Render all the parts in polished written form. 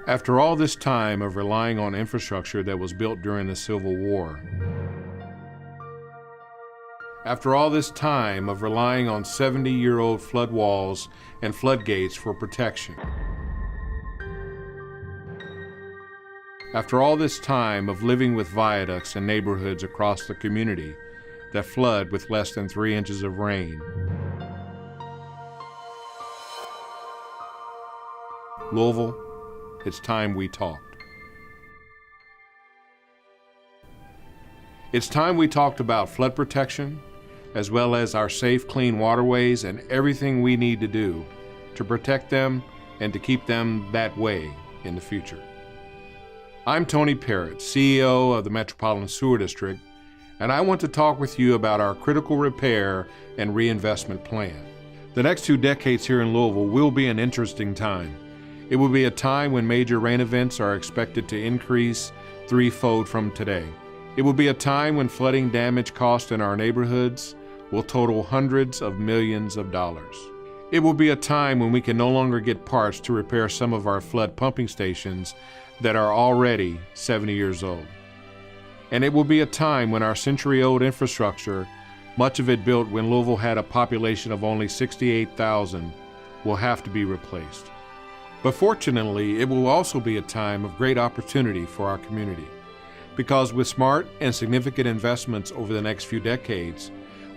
After all this time of relying on infrastructure that was built during the Civil War, after all this time of relying on 70-year-old flood walls and floodgates for protection, after all this time of living with viaducts and neighborhoods across the community that flood with less than 3 inches of rain, Louisville, it's time we talked. It's time we talked about flood protection, as well as our safe, clean waterways and everything we need to do to protect them and to keep them that way in the future. I'm Tony Parrott, CEO of the Metropolitan Sewer District, and I want to talk with you about our critical repair and reinvestment plan. The next 2 decades here in Louisville will be an interesting time. It will be a time when major rain events are expected to increase threefold from today. It will be a time when flooding damage costs in our neighborhoods will total hundreds of millions of dollars. It will be a time when we can no longer get parts to repair some of our flood pumping stations that are already 70 years old. And it will be a time when our century-old infrastructure, much of it built when Louisville had a population of only 68,000, will have to be replaced. But fortunately, it will also be a time of great opportunity for our community, because with smart and significant investments over the next few decades,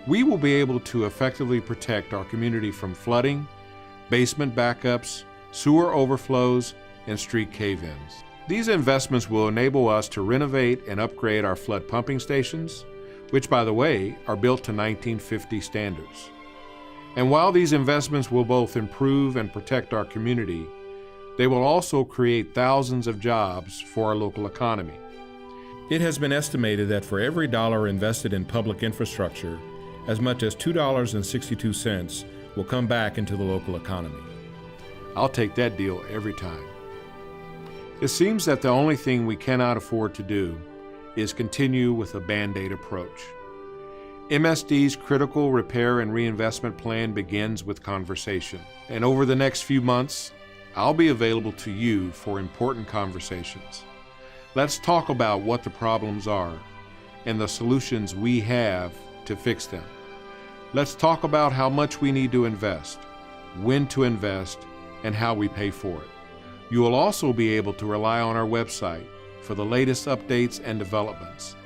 we will be able to effectively protect our community from flooding, basement backups, sewer overflows, and street cave-ins. These investments will enable us to renovate and upgrade our flood pumping stations, which, by the way, are built to 1950 standards. And while these investments will both improve and protect our community, they will also create thousands of jobs for our local economy. It has been estimated that for every dollar invested in public infrastructure, as much as $2.62 will come back into the local economy. I'll take that deal every time. It seems that the only thing we cannot afford to do is continue with a Band-Aid approach. MSD's critical repair and reinvestment plan begins with conversation, and over the next few months, I'll be available to you for important conversations. Let's talk about what the problems are and the solutions we have to fix them. Let's talk about how much we need to invest, when to invest, and how we pay for it. You will also be able to rely on our website for the latest updates and developments,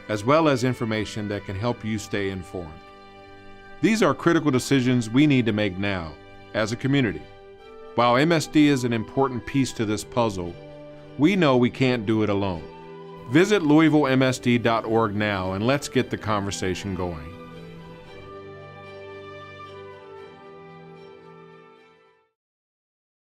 as well as information that can help you stay informed. These are critical decisions we need to make now as a community. While MSD is an important piece to this puzzle, we know we can't do it alone. Visit LouisvilleMSD.org now and let's get the conversation going.